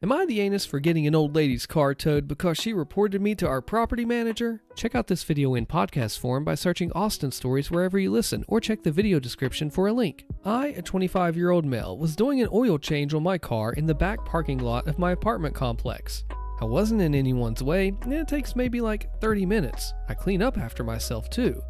Am I the anus for getting an old lady's car towed because she reported me to our property manager? Check out this video in podcast form by searching Austin Stories wherever you listen, or check the video description for a link. I, a 25-year-old male, was doing an oil change on my car in the back parking lot of my apartment complex. I wasn't in anyone's way, and it takes maybe like 30 minutes. I clean up after myself too.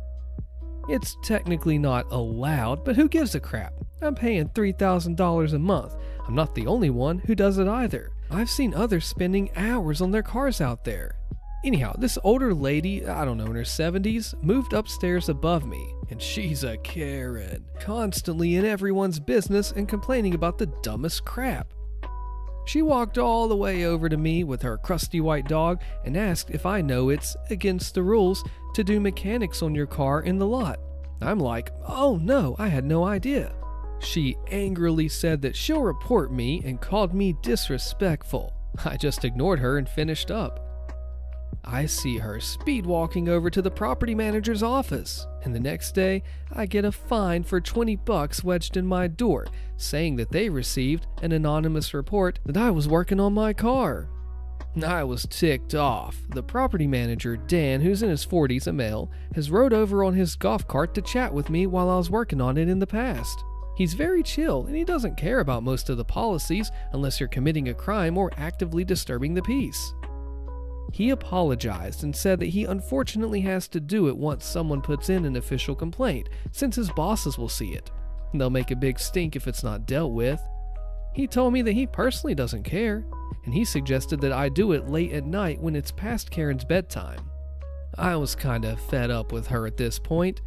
It's technically not allowed, but who gives a crap? I'm paying $3,000 a month. I'm not the only one who does it either. I've seen others spending hours on their cars out there. Anyhow, this older lady, I don't know, in her 70s, moved upstairs above me, and she's a Karen, constantly in everyone's business and complaining about the dumbest crap. She walked all the way over to me with her crusty white dog and asked if I know it's against the rules to do mechanics on your car in the lot. I'm like, oh no, I had no idea. She angrily said that she'll report me and called me disrespectful. I just ignored her and finished up. I see her speed walking over to the property manager's office, and the next day I get a fine for $20 wedged in my door, saying that they received an anonymous report that I was working on my car. I was ticked off. The property manager, Dan, who's in his 40s, a male, has rode over on his golf cart to chat with me while I was working on it in the past. He's very chill, and he doesn't care about most of the policies unless you're committing a crime or actively disturbing the peace. He apologized and said that he unfortunately has to do it once someone puts in an official complaint, since his bosses will see it. They'll make a big stink if it's not dealt with. He told me that he personally doesn't care, and he suggested that I do it late at night when it's past Karen's bedtime. I was kinda fed up with her at this point.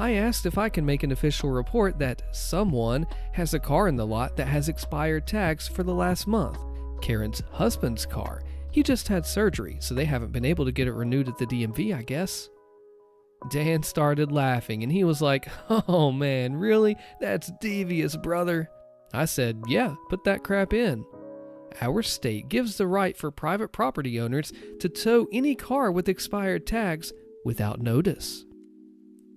I asked if I can make an official report that someone has a car in the lot that has expired tags for the last month. Karen's husband's car. He just had surgery, so they haven't been able to get it renewed at the DMV, I guess. Dan started laughing, and he was like, oh man, really? That's devious, brother. I said, yeah, put that crap in. Our state gives the right for private property owners to tow any car with expired tags without notice.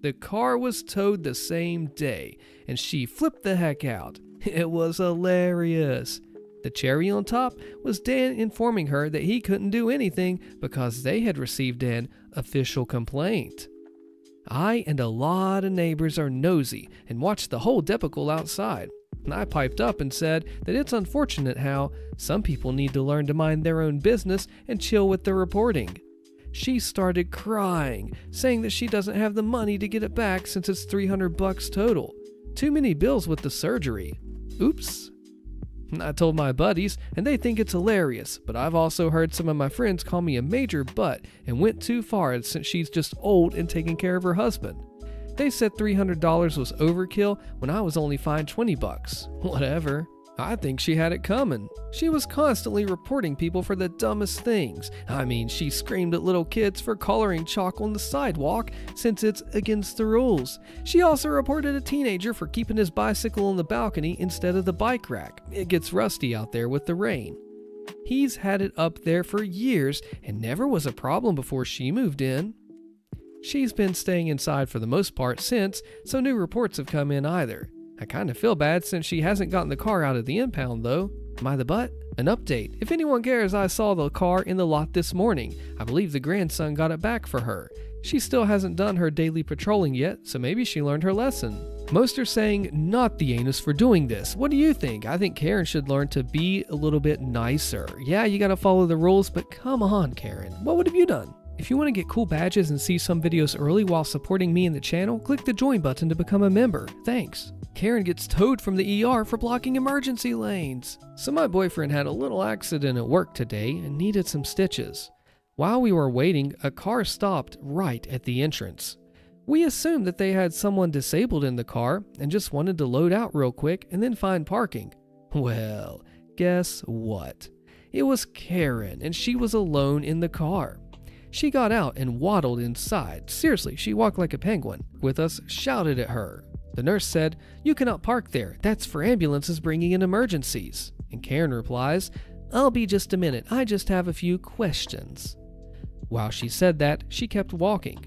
The car was towed the same day, and she flipped the heck out. It was hilarious. The cherry on top was Dan informing her that he couldn't do anything because they had received an official complaint. I and a lot of neighbors are nosy and watched the whole debacle outside. And I piped up and said that it's unfortunate how some people need to learn to mind their own business and chill with the reporting. She started crying, saying that she doesn't have the money to get it back since it's $300 total. Too many bills with the surgery. Oops. I told my buddies, and they think it's hilarious, but I've also heard some of my friends call me a major butt and went too far since she's just old and taking care of her husband. They said $300 was overkill when I was only fined $20. Whatever. I think she had it coming. She was constantly reporting people for the dumbest things. I mean, she screamed at little kids for coloring chalk on the sidewalk since it's against the rules. She also reported a teenager for keeping his bicycle on the balcony instead of the bike rack. It gets rusty out there with the rain. He's had it up there for years and never was a problem before she moved in. She's been staying inside for the most part since, so no reports have come in either. I kinda feel bad since she hasn't gotten the car out of the impound though. Am I the butt? An update. If anyone cares, I saw the car in the lot this morning. I believe the grandson got it back for her. She still hasn't done her daily patrolling yet, so maybe she learned her lesson. Most are saying not the anus for doing this. What do you think? I think Karen should learn to be a little bit nicer. Yeah, you gotta follow the rules, but come on, Karen. What have you done? If you want to get cool badges and see some videos early while supporting me in the channel, click the join button to become a member. Thanks. Karen gets towed from the ER for blocking emergency lanes. So my boyfriend had a little accident at work today and needed some stitches. While we were waiting, a car stopped right at the entrance. We assumed that they had someone disabled in the car and just wanted to load out real quick and then find parking. Well, guess what? It was Karen, and she was alone in the car. She got out and waddled inside. Seriously, she walked like a penguin. With us, shouted at her. The nurse said, "You cannot park there. That's for ambulances bringing in emergencies." And Karen replies, "I'll be just a minute. I just have a few questions." While she said that, she kept walking.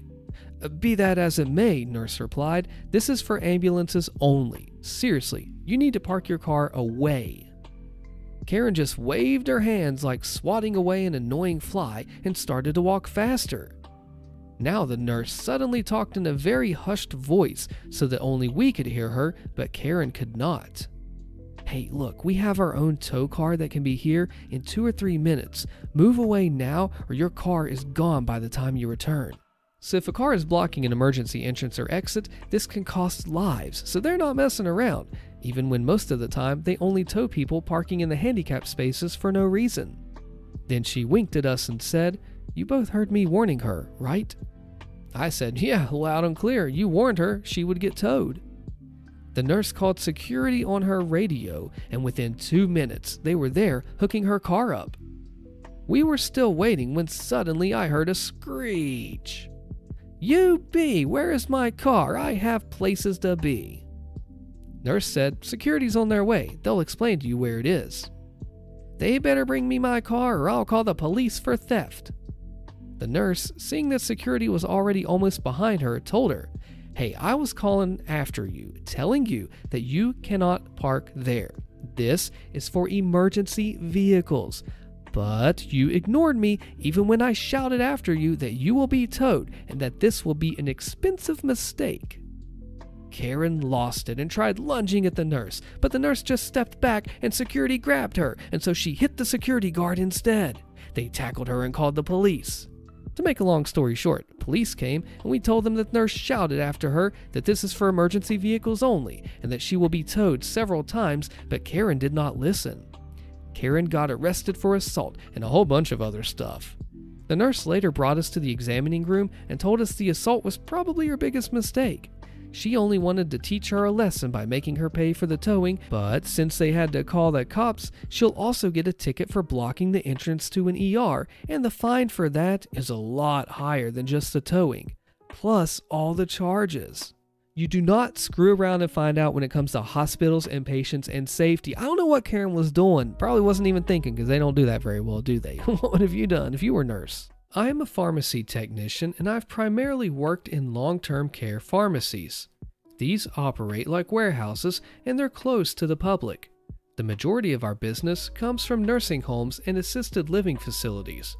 "Be that as it may," nurse replied, "this is for ambulances only. Seriously, you need to park your car away." Karen just waved her hands like swatting away an annoying fly and started to walk faster. Now the nurse suddenly talked in a very hushed voice so that only we could hear her, but Karen could not. "Hey, look, we have our own tow car that can be here in 2 or 3 minutes. Move away now or your car is gone by the time you return." So if a car is blocking an emergency entrance or exit, this can cost lives, so they're not messing around, even when most of the time they only tow people parking in the handicapped spaces for no reason. Then she winked at us and said, "You both heard me warning her, right?" I said, "Yeah, loud and clear. You warned her she would get towed." The nurse called security on her radio, and within 2 minutes, they were there hooking her car up. We were still waiting when suddenly I heard a screech. "You B, where is my car? I have places to be." Nurse said, "Security's on their way. They'll explain to you where it is." "They better bring me my car or I'll call the police for theft." The nurse, seeing that security was already almost behind her, told her, "Hey, I was calling after you, telling you that you cannot park there. This is for emergency vehicles. But you ignored me even when I shouted after you that you will be towed and that this will be an expensive mistake." Karen lost it and tried lunging at the nurse, but the nurse just stepped back and security grabbed her, and so she hit the security guard instead. They tackled her and called the police. To make a long story short, police came and we told them that the nurse shouted after her that this is for emergency vehicles only and that she will be towed several times, but Karen did not listen. Karen got arrested for assault and a whole bunch of other stuff. The nurse later brought us to the examining room and told us the assault was probably her biggest mistake. She only wanted to teach her a lesson by making her pay for the towing, but since they had to call the cops, she'll also get a ticket for blocking the entrance to an ER, and the fine for that is a lot higher than just the towing, plus all the charges. You do not screw around and find out when it comes to hospitals and patients and safety. I don't know what Karen was doing. Probably wasn't even thinking, because they don't do that very well, do they? What have you done if you were a nurse? I am a pharmacy technician, and I've primarily worked in long-term care pharmacies. These operate like warehouses, and they're closed to the public. The majority of our business comes from nursing homes and assisted living facilities.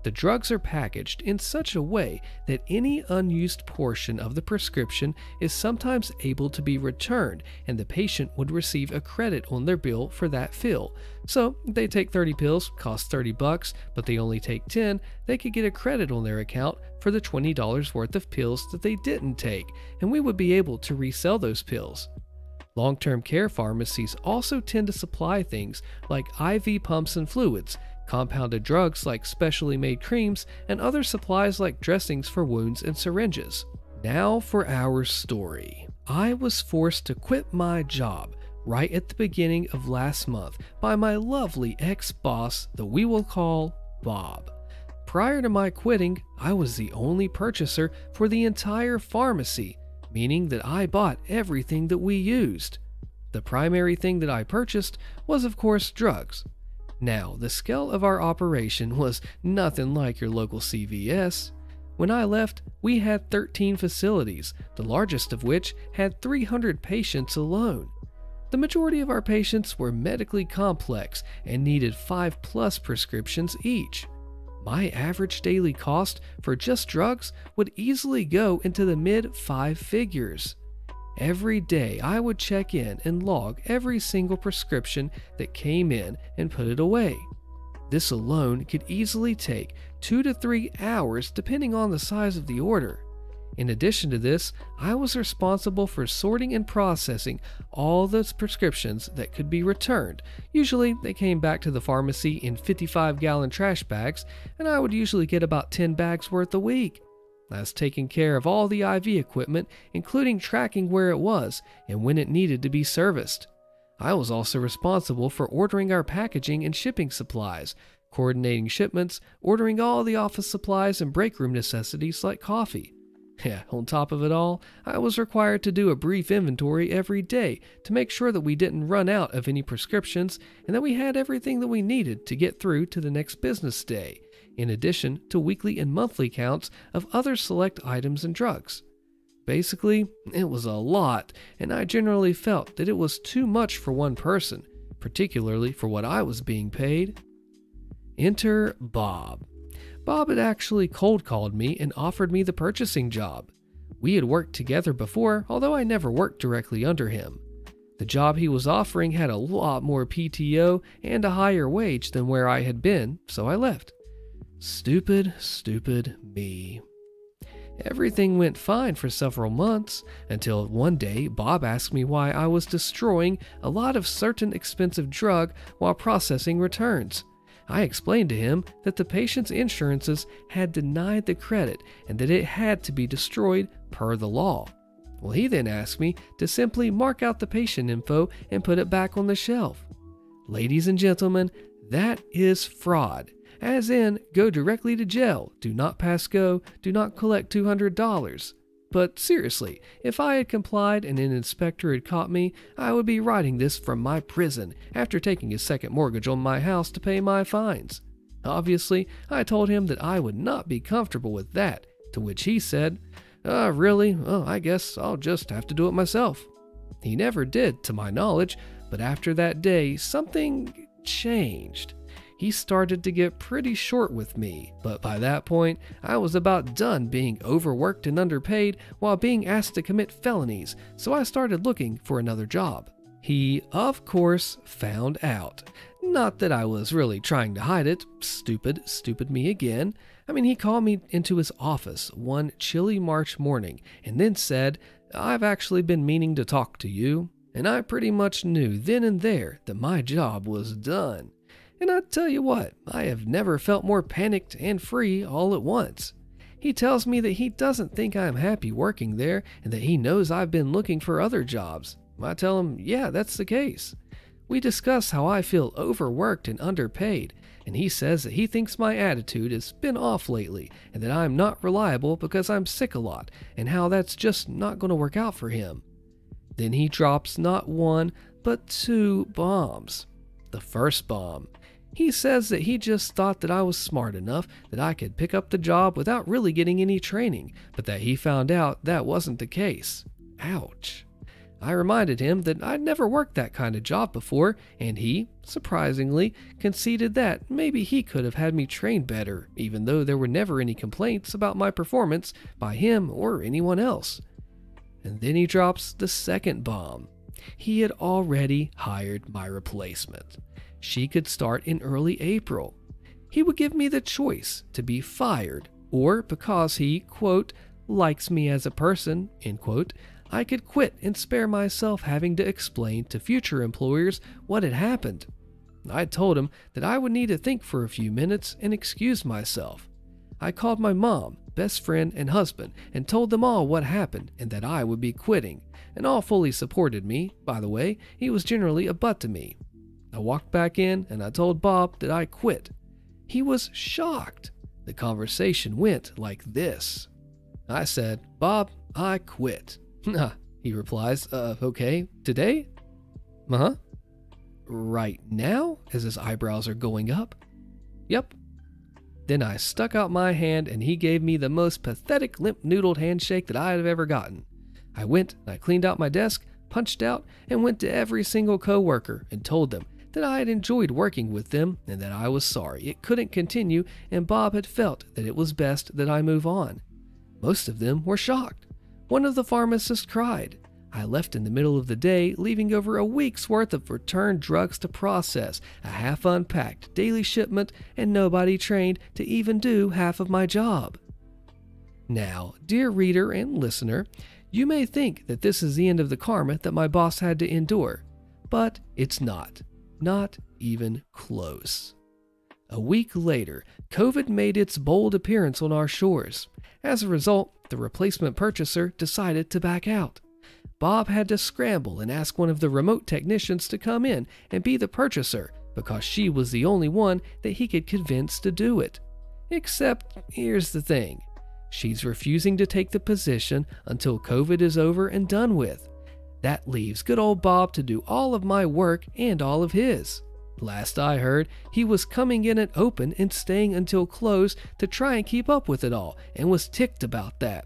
The drugs are packaged in such a way that any unused portion of the prescription is sometimes able to be returned, and the patient would receive a credit on their bill for that fill. So if they take 30 pills, cost $30, but they only take 10, they could get a credit on their account for the $20 worth of pills that they didn't take, and we would be able to resell those pills. Long-term care pharmacies also tend to supply things like IV pumps and fluids, compounded drugs like specially made creams, and other supplies like dressings for wounds and syringes. Now for our story. I was forced to quit my job right at the beginning of last month by my lovely ex-boss that we will call Bob. Prior to my quitting, I was the only purchaser for the entire pharmacy, meaning that I bought everything that we used. The primary thing that I purchased was, of course, drugs. Now, the scale of our operation was nothing like your local CVS. When I left, we had 13 facilities, the largest of which had 300 patients alone. The majority of our patients were medically complex and needed 5+ prescriptions each. My average daily cost for just drugs would easily go into the mid-5 figures. Every day I would check in and log every single prescription that came in and put it away. This alone could easily take 2 to 3 hours depending on the size of the order. In addition to this, I was responsible for sorting and processing all those prescriptions that could be returned. Usually they came back to the pharmacy in 55-gallon trash bags, and I would usually get about 10 bags worth a week. I was taking care of all the IV equipment, including tracking where it was and when it needed to be serviced. I was also responsible for ordering our packaging and shipping supplies, coordinating shipments, ordering all the office supplies and break room necessities like coffee. Yeah, on top of it all, I was required to do a brief inventory every day to make sure that we didn't run out of any prescriptions and that we had everything that we needed to get through to the next business day, in addition to weekly and monthly counts of other select items and drugs. Basically, it was a lot, and I generally felt that it was too much for one person, particularly for what I was being paid. Enter Bob. Bob had actually cold called me and offered me the purchasing job. We had worked together before, although I never worked directly under him. The job he was offering had a lot more PTO and a higher wage than where I had been, so I left. Stupid, stupid me. Everything went fine for several months, until one day Bob asked me why I was destroying a lot of certain expensive drug while processing returns. I explained to him that the patient's insurances had denied the credit and that it had to be destroyed per the law. Well, he then asked me to simply mark out the patient info and put it back on the shelf. Ladies and gentlemen, that is fraud. As in, go directly to jail, do not pass go, do not collect $200. But seriously, if I had complied and an inspector had caught me, I would be writing this from my prison after taking a second mortgage on my house to pay my fines. Obviously, I told him that I would not be comfortable with that, to which he said, really? Well, I guess I'll just have to do it myself. He never did, to my knowledge, but after that day, something changed. He started to get pretty short with me, but by that point, I was about done being overworked and underpaid while being asked to commit felonies, so I started looking for another job. He, of course, found out. Not that I was really trying to hide it. Stupid, stupid me again. He called me into his office one chilly March morning and then said, "I've actually been meaning to talk to you." And I pretty much knew then and there that my job was done. And I tell you what, I have never felt more panicked and free all at once. He tells me that he doesn't think I'm happy working there and that he knows I've been looking for other jobs. I tell him, yeah, that's the case. We discuss how I feel overworked and underpaid, and he says that he thinks my attitude has been off lately and that I'm not reliable because I'm sick a lot and how that's just not going to work out for him. Then he drops not one, but 2 bombs. The first bomb. He says that he just thought that I was smart enough that I could pick up the job without really getting any training, but that he found out that wasn't the case. Ouch. I reminded him that I'd never worked that kind of job before, and he, surprisingly, conceded that maybe he could have had me trained better, even though there were never any complaints about my performance by him or anyone else. And then he drops the second bomb. He had already hired my replacement. She could start in early April. He would give me the choice to be fired, or because he, quote, likes me as a person, end quote, I could quit and spare myself having to explain to future employers what had happened. I told him that I would need to think for a few minutes and excuse myself. I called my mom, best friend, and husband and told them all what happened and that I would be quitting, and all fully supported me. By the way, he was generally a butt to me. I walked back in and I told Bob that I quit. He was shocked. The conversation went like this. I said, "Bob, I quit." He replies, okay, today? Uh-huh. Right now? As his eyebrows are going up. Yep. Then I stuck out my hand and he gave me the most pathetic limp-noodled handshake that I have ever gotten. I went, I cleaned out my desk, punched out, and went to every single co-worker and told them that I had enjoyed working with them and that I was sorry it couldn't continue and Bob had felt that it was best that I move on. Most of them were shocked. One of the pharmacists cried. I left in the middle of the day, leaving over a week's worth of returned drugs to process, a half-unpacked daily shipment, and nobody trained to even do half of my job. Now, dear reader and listener, you may think that this is the end of the karma that my boss had to endure, but it's not. Not even close. A week later, COVID made its bold appearance on our shores. As a result, the replacement purchaser decided to back out. Bob had to scramble and ask one of the remote technicians to come in and be the purchaser because she was the only one that he could convince to do it. Except, here's the thing. She's refusing to take the position until COVID is over and done with. That leaves good old Bob to do all of my work and all of his. Last I heard, he was coming in at open and staying until close to try and keep up with it all, and was ticked about that.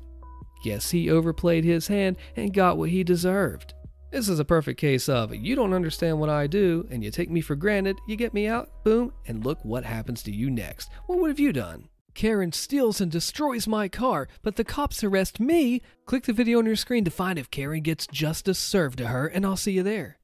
Guess he overplayed his hand and got what he deserved. This is a perfect case of you don't understand what I do and you take me for granted, you get me out, boom, and look what happens to you next. What would have you done? Karen steals and destroys my car, but the cops arrest me. Click the video on your screen to find if Karen gets justice served to her, and I'll see you there.